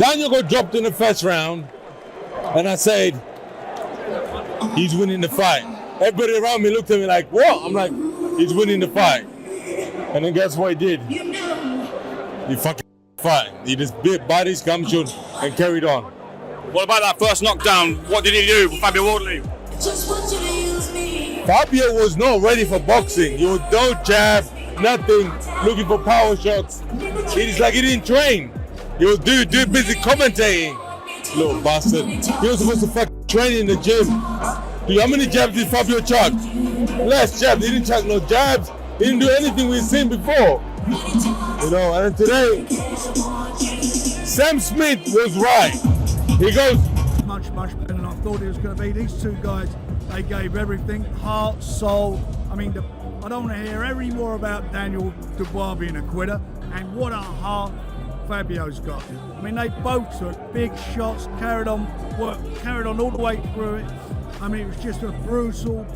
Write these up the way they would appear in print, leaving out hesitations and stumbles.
Daniel got dropped in the first round, and I said, he's winning the fight. Everybody around me looked at me like, what? I'm like, he's winning the fight. And then guess what he did? He fucking fight. He just bit bodies, gumshoe, and carried on. What about that first knockdown? What did he do with Fabio Wardley? Fabio was not ready for boxing. He was no jab, nothing, looking for power shots. It's like he didn't train. He was busy commentating. Little bastard. He was supposed to fucking train in the gym. Dude, how many jabs did Fabio chuck? Less jabs. He didn't chuck no jabs. He didn't do anything we've seen before. You know, and today, Sam Smith was right. He goes, much better than I thought it was going to be. These two guys, they gave everything, heart, soul. I mean, I don't want to hear any more about Daniel Dubois being a quitter, and what a heart Fabio's got. I mean, they both took big shots, carried on all the way through it. I mean, it was just a brutal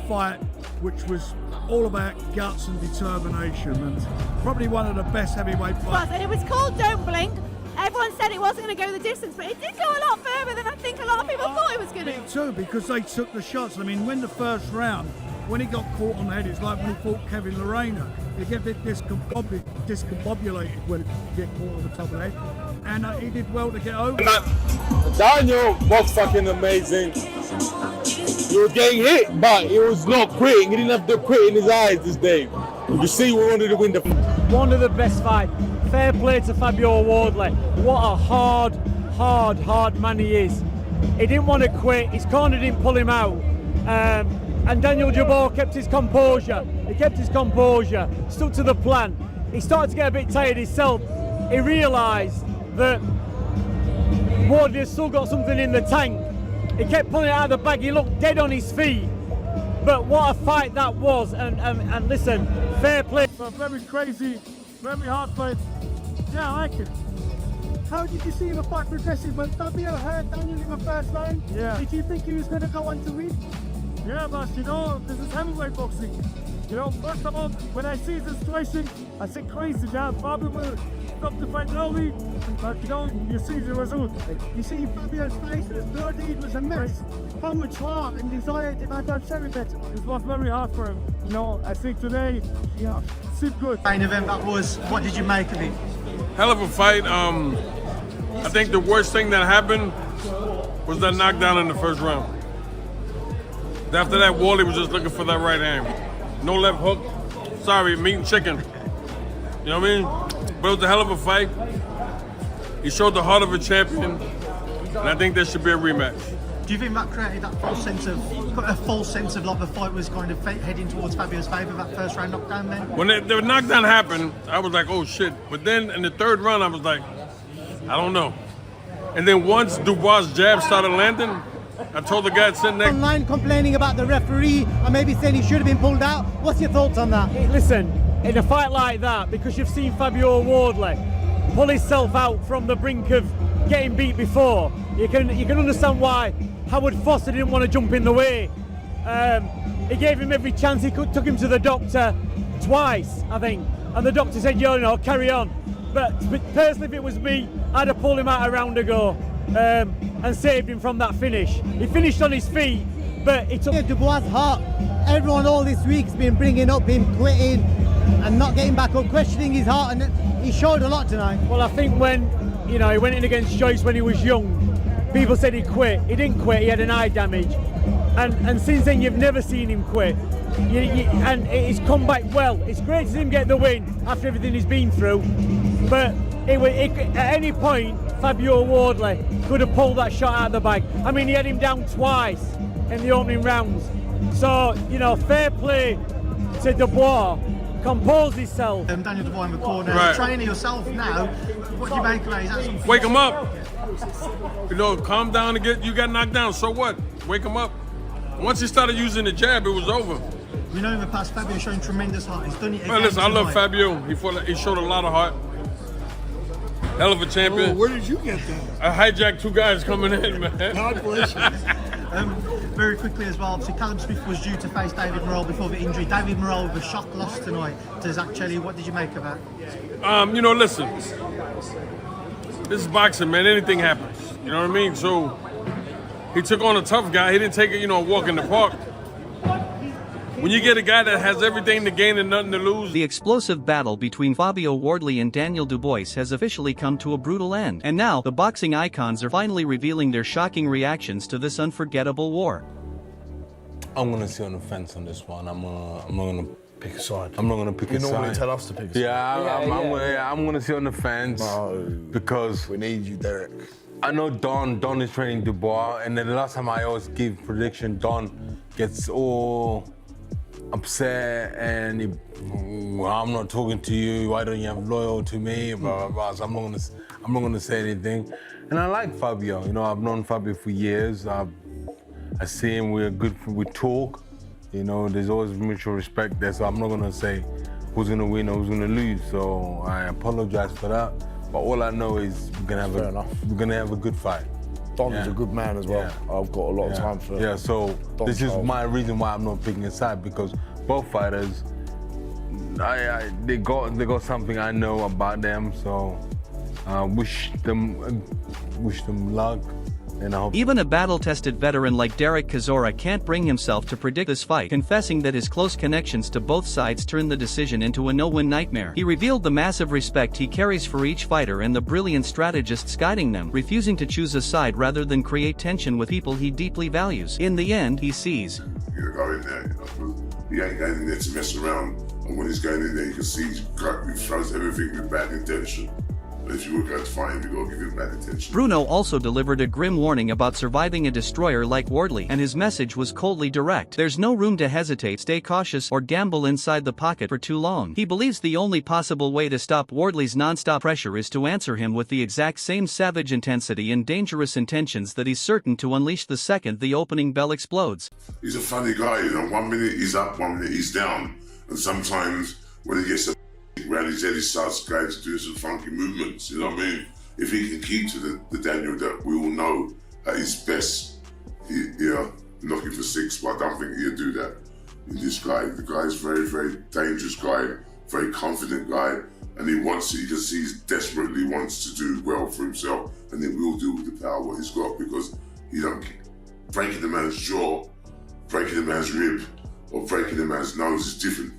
fight, which was all about guts and determination, and probably one of the best heavyweight fights. And it was called Don't Blink. Everyone said it wasn't going to go the distance, but it did go a lot further than I think a lot of people thought it was going to. Me too, because they took the shots. I mean, when the first round, when he got caught on the head, it's like when he fought Kevin Lorena. You get a bit discombobulated when you get caught on the top of the head. And he did well to get over. Daniel was fucking amazing. He was getting hit, but he was not quitting. He didn't have the quit in his eyes this day. You see, we wanted to win the fight. One of the best fights. Fair play to Fabio Wardley. What a hard man he is. He didn't want to quit. His corner didn't pull him out. And Daniel Dubois kept his composure. He kept his composure, stuck to the plan. He started to get a bit tired himself. He realised that Wardley has still got something in the tank. He kept pulling it out of the bag. He looked dead on his feet. But what a fight that was. And listen, fair play. A very crazy, very hard fight. Yeah, I like it. How did you see the fight progressing when Fabio hurt Daniel in the first round? Yeah. Did you think he was going to go on to win? Yeah, but you know, this is heavyweight boxing. You know, first of all, when I see the situation, I say crazy, yeah, Fabio will stop the fight early, but you know, you see the result. You see Fabio's face, his bloody, it was a mess. How much heart and desire did I have to better? It was very hard for him. You know, I think today, yeah, super good. Main event that was, what did you make of it? Hell of a fight. I think the worst thing that happened was that knockdown in the first round. After that, Wardley was just looking for that right hand. No left hook. Sorry, meat and chicken. You know what I mean? But it was a hell of a fight. He showed the heart of a champion, and I think there should be a rematch. Do you think that created that false sense of like the fight was kind of heading towards Fabio's favour, that first round knockdown then? When the knockdown happened, I was like, oh shit. But then in the third round, I was like, I don't know. And then once Dubois' jab started landing, I told the guy sitting next. Online complaining about the referee and maybe saying he should have been pulled out. What's your thoughts on that? Listen, in a fight like that, because you've seen Fabio Wardley pull himself out from the brink of getting beat before, you can understand why Howard Foster didn't want to jump in the way. He gave him every chance he could, took him to the doctor twice, I think, and the doctor said, you know, carry on. But personally, if it was me, I'd have pulled him out a round ago and saved him from that finish. He finished on his feet, but it took... Dubois' heart. Everyone all this week has been bringing up him quitting and not getting back up, questioning his heart, and he showed a lot tonight. Well, I think when, you know, he went in against Joyce when he was young, people said he quit. He didn't quit, he had an eye damage. And since then, you've never seen him quit. And he's come back well. It's great to see him get the win after everything he's been through. But at any point, Fabio Wardley could have pulled that shot out of the bag. I mean, he had him down twice in the opening rounds. So, you know, fair play to Dubois. Compose himself. Daniel Dubois in the corner. Right. As a trainer yourself now, what do you make of that? Is that something? Wake him up. You know, calm down and you got knocked down. So what? Wake him up. Once he started using the jab, it was over. You know, in the past, Fabio's shown tremendous heart. He's done it again. Well, listen, I love tonight. Fabio. He showed a lot of heart. Hell of a champion. Oh, where did you get that? I hijacked two guys coming in, man. God bless you. Very quickly as well, obviously Callum Smith was due to face David Morrell before the injury. David Morrell with a shock loss tonight to Zach Chelly. What did you make of that? You know, listen. This is boxing, man. Anything happens. You know what I mean? So he took on a tough guy. He didn't take it, a walk in the park. When you get a guy that has everything to gain and nothing to lose. The explosive battle between Fabio Wardley and Daniel Dubois has officially come to a brutal end. And now, the boxing icons are finally revealing their shocking reactions to this unforgettable war. I'm gonna sit on the fence on this one. I'm not gonna pick a side. I'm not gonna pick a side. You normally tell us to pick a side. Yeah, I'm gonna sit on the fence because we need you, Derek. I know Don is training Dubois, and then the last time I always give prediction, Don gets all upset and I'm not talking to you. Why don't you have loyal to me? Blah blah blah. So I'm not gonna say anything. And I like Fabio. I've known Fabio for years. I see him. We talk. There's always mutual respect there. So I'm not gonna say who's gonna win or who's gonna lose. So I apologize for that. But all I know is we're gonna have a good fight. Don's a good man as well. Yeah. I've got a lot of time for Yeah, so Don this Charles. is my reason why I'm not picking a side, because both fighters, they got something I know about them. So wish them luck. And I hope even a battle-tested veteran like Derek Chisora can't bring himself to predict this fight, confessing that his close connections to both sides turned the decision into a no-win nightmare. He revealed the massive respect he carries for each fighter and the brilliant strategists guiding them, refusing to choose a side rather than create tension with people he deeply values. In the end, he sees. You're gonna go in there, he ain't going in there to mess around, and when he's going in there, you can see he throws everything with bad intention. If you were going to fight him, you got to give him bad attention. Bruno also delivered a grim warning about surviving a destroyer like Wardley, and his message was coldly direct. There's no room to hesitate, stay cautious, or gamble inside the pocket for too long. He believes the only possible way to stop Wardley's non-stop pressure is to answer him with the exact same savage intensity and dangerous intentions that he's certain to unleash the second the opening bell explodes. He's a funny guy, 1 minute he's up, 1 minute he's down, and sometimes when he gets around his head, he starts going to do some funky movements, you know what I mean? If he can keep to the Daniel that we all know at his best, knocking for 6, but I don't think he'll do that. And the guy is very, very dangerous guy, very confident guy, and he wants it. You can see he desperately wants to do well for himself, and he will do with the power what he's got, because breaking the man's jaw, breaking the man's rib, or breaking the man's nose is different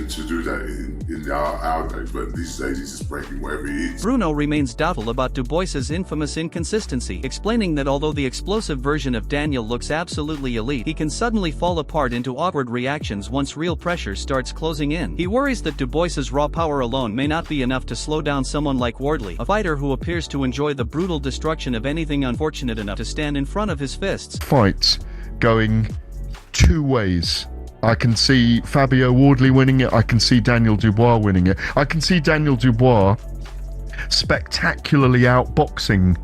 to do that in our day, but these days he's just breaking wherever he is. Bruno remains doubtful about Dubois' infamous inconsistency, explaining that although the explosive version of Daniel looks absolutely elite, he can suddenly fall apart into awkward reactions once real pressure starts closing in. He worries that Dubois' raw power alone may not be enough to slow down someone like Wardley, a fighter who appears to enjoy the brutal destruction of anything unfortunate enough to stand in front of his fists. Fight going two ways. I can see Fabio Wardley winning it. I can see Daniel Dubois winning it. I can see Daniel Dubois spectacularly outboxing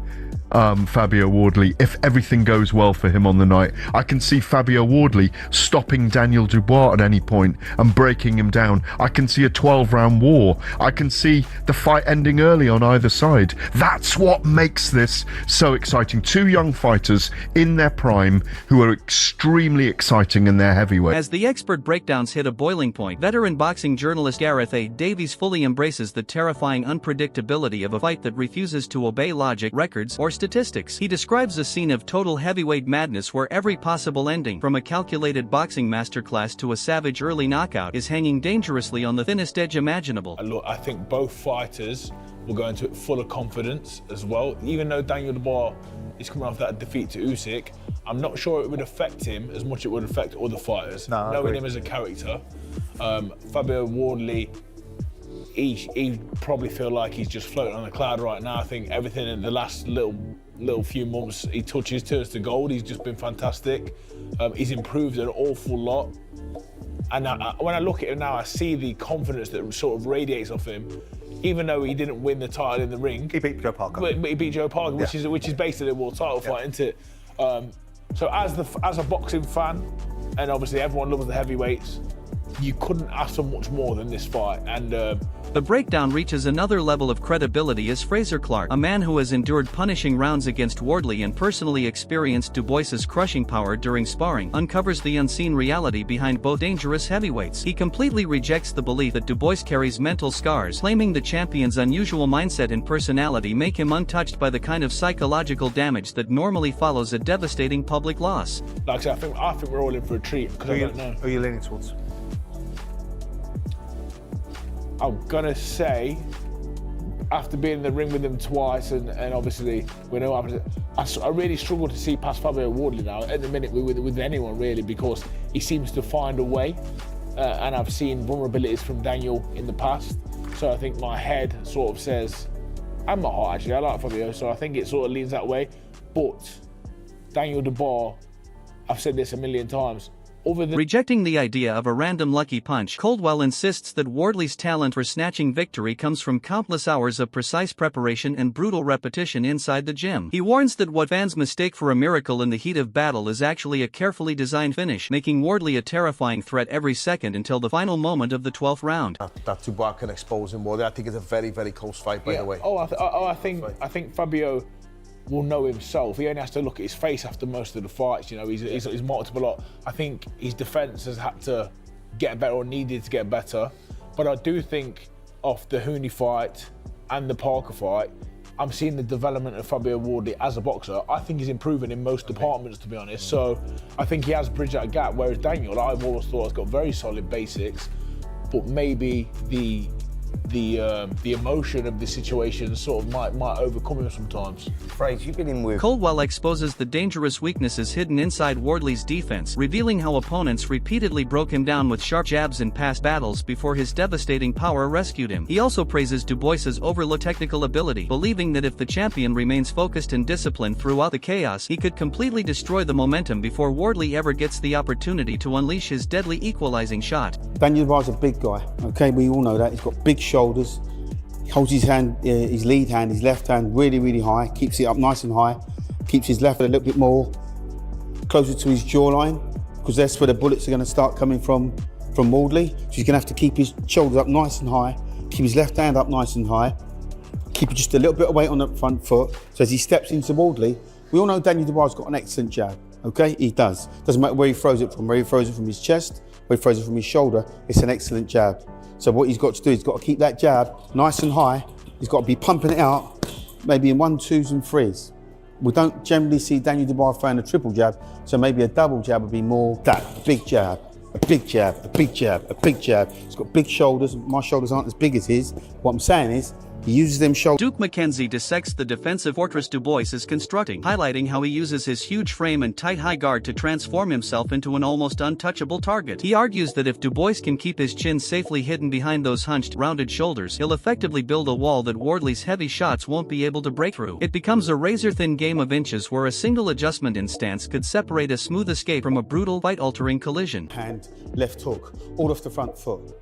Fabio Wardley if everything goes well for him on the night. I can see Fabio Wardley stopping Daniel Dubois at any point and breaking him down. I can see a 12-round war. I can see the fight ending early on either side. That's what makes this so exciting. Two young fighters in their prime who are extremely exciting in their heavyweight. As the expert breakdowns hit a boiling point, veteran boxing journalist Gareth A. Davies fully embraces the terrifying unpredictability of a fight that refuses to obey logic, records, or statistics. He describes a scene of total heavyweight madness where every possible ending, from a calculated boxing masterclass to a savage early knockout, is hanging dangerously on the thinnest edge imaginable. Look, I think both fighters will go into it full of confidence as well. Even though Daniel Dubois is coming off that defeat to Usyk, I'm not sure it would affect him as much as it would affect other fighters. No, knowing him as a character. Fabio Wardley, he probably feel like he's just floating on a cloud right now. I think everything in the last little few months he touches turns to gold. He's just been fantastic. He's improved an awful lot. And when I look at him now, I see the confidence that sort of radiates off him. Even though he didn't win the title in the ring, he beat Joe Parker. But he beat Joe Parker, which is basically a world title fight, isn't it? So as a boxing fan, and obviously everyone loves the heavyweights, you couldn't ask for much more than this fight. And the breakdown reaches another level of credibility as Fraser Clark, a man who has endured punishing rounds against Wardley and personally experienced Dubois's crushing power during sparring, uncovers the unseen reality behind both dangerous heavyweights. He completely rejects the belief that Dubois carries mental scars, claiming the champion's unusual mindset and personality make him untouched by the kind of psychological damage that normally follows a devastating public loss. Like I said, I think we're all in for a treat, because I don't know. Who are you leaning towards? I'm gonna say, after being in the ring with him twice, and obviously we know what happens, I really struggle to see past Fabio Wardley now at the minute with anyone really, because he seems to find a way, and I've seen vulnerabilities from Daniel in the past, so I think my head sort of says, and my heart actually, I like Fabio, so I think it sort of leans that way. But Daniel Dubois, I've said this a million times, rejecting the idea of a random lucky punch, Coldwell insists that Wardley's talent for snatching victory comes from countless hours of precise preparation and brutal repetition inside the gym. He warns that what fans mistake for a miracle in the heat of battle is actually a carefully designed finish, making Wardley a terrifying threat every second until the final moment of the 12th round. That Dubois can expose him more. I think it's a very, very close fight, by the way. I think Fabio will know himself. He only has to look at his face after most of the fights. You know, he's multiple lot. I think his defence has had to get better, or needed to get better. But I do think off the Hooney fight and the Parker fight, I'm seeing the development of Fabio Wardley as a boxer. I think he's improving in most departments, to be honest. So I think he has bridged that gap. Whereas Daniel, I've always thought has got very solid basics, but maybe the emotion of the situation sort of might overcome him sometimes. Fraser, you've been in with... Coldwell exposes the dangerous weaknesses hidden inside Wardley's defense, revealing how opponents repeatedly broke him down with sharp jabs in past battles before his devastating power rescued him. He also praises Dubois's overlooked technical ability, believing that if the champion remains focused and disciplined throughout the chaos, he could completely destroy the momentum before Wardley ever gets the opportunity to unleash his deadly equalizing shot. Daniel Dubois is a big guy, okay? We all know that. He's got big shoulders. He holds his hand, his lead hand, his left hand really, really high, keeps it up nice and high, keeps his left a little bit more closer to his jawline, because that's where the bullets are going to start coming from Wardley. So he's going to have to keep his shoulders up nice and high, keep his left hand up nice and high, keep just a little bit of weight on the front foot. So as he steps into Wardley, we all know Daniel Dubois has got an excellent jab, okay? He does. Doesn't matter where he throws it from, where he throws it from his chest, where he throws it from his shoulder, it's an excellent jab. So what he's got to do, he's got to keep that jab nice and high. He's got to be pumping it out, maybe in 1, 2s and 3s. We don't generally see Daniel Dubois throwing a triple jab, so maybe a double jab would be more that, a big jab, a big jab, a big jab, a big jab. He's got big shoulders. My shoulders aren't as big as his. What I'm saying is, he uses them shoulders. Duke McKenzie dissects the defensive fortress Dubois is constructing, highlighting how he uses his huge frame and tight high guard to transform himself into an almost untouchable target. He argues that if Dubois can keep his chin safely hidden behind those hunched, rounded shoulders, he'll effectively build a wall that Wardley's heavy shots won't be able to break through. It becomes a razor-thin game of inches where a single adjustment in stance could separate a smooth escape from a brutal, fight-altering collision. Hand, left hook, all off the front foot.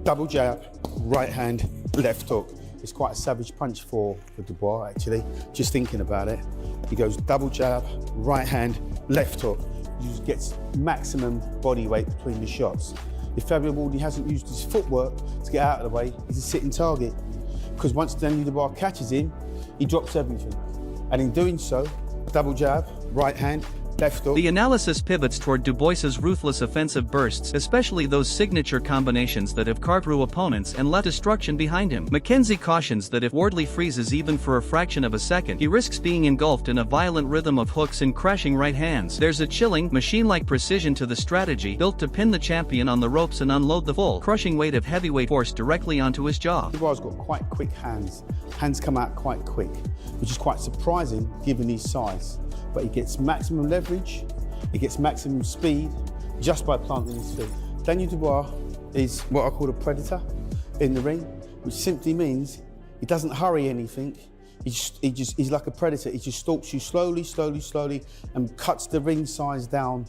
Double jab, right hand, left hook. It's quite a savage punch for Dubois, actually, just thinking about it. He goes double jab, right hand, left hook. He just gets maximum body weight between the shots. If Fabio Wardley hasn't used his footwork to get out of the way, he's a sitting target. Because once Daniel Dubois catches him, he drops everything. And in doing so, double jab, right hand, left hook. The analysis pivots toward Dubois's ruthless offensive bursts, especially those signature combinations that have carved through opponents and left destruction behind him. McKenzie cautions that if Wardley freezes even for a fraction of a second, he risks being engulfed in a violent rhythm of hooks and crashing right hands. There's a chilling, machine-like precision to the strategy, built to pin the champion on the ropes and unload the full, crushing weight of heavyweight force directly onto his jaw. Dubois got quite quick hands. Hands come out quite quick, which is quite surprising given his size. But he gets maximum leverage, he gets maximum speed just by planting his feet. Daniel Dubois is what I call a predator in the ring, which simply means he doesn't hurry anything. He's like a predator. He just stalks you slowly, slowly, slowly, and cuts the ring size down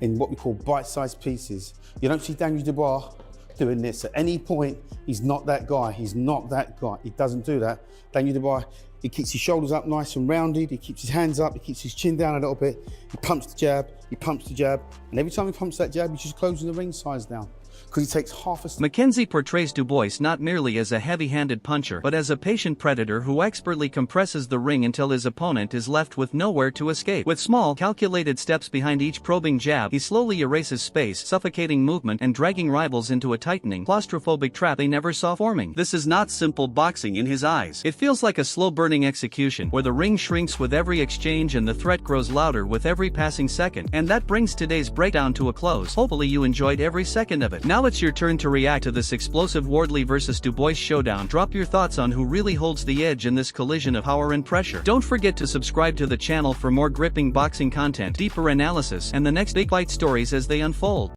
in what we call bite-sized pieces. You don't see Daniel Dubois doing this at any point. He's not that guy. He's not that guy. He doesn't do that. Daniel Dubois, he keeps his shoulders up nice and rounded, he keeps his hands up, he keeps his chin down a little bit, he pumps the jab, and every time he pumps that jab, he's just closing the ring size down. because he takes half a step. Mackenzie portrays Dubois not merely as a heavy-handed puncher but as a patient predator who expertly compresses the ring until his opponent is left with nowhere to escape. With small, calculated steps behind each probing jab, he slowly erases space, suffocating movement and dragging rivals into a tightening, claustrophobic trap they never saw forming. This is not simple boxing in his eyes. It feels like a slow-burning execution, where the ring shrinks with every exchange and the threat grows louder with every passing second. And that brings today's breakdown to a close. Hopefully you enjoyed every second of it. Now it's your turn to react to this explosive Wardley vs Dubois showdown. Drop your thoughts on who really holds the edge in this collision of power and pressure. Don't forget to subscribe to the channel for more gripping boxing content, deeper analysis, and the next big fight stories as they unfold.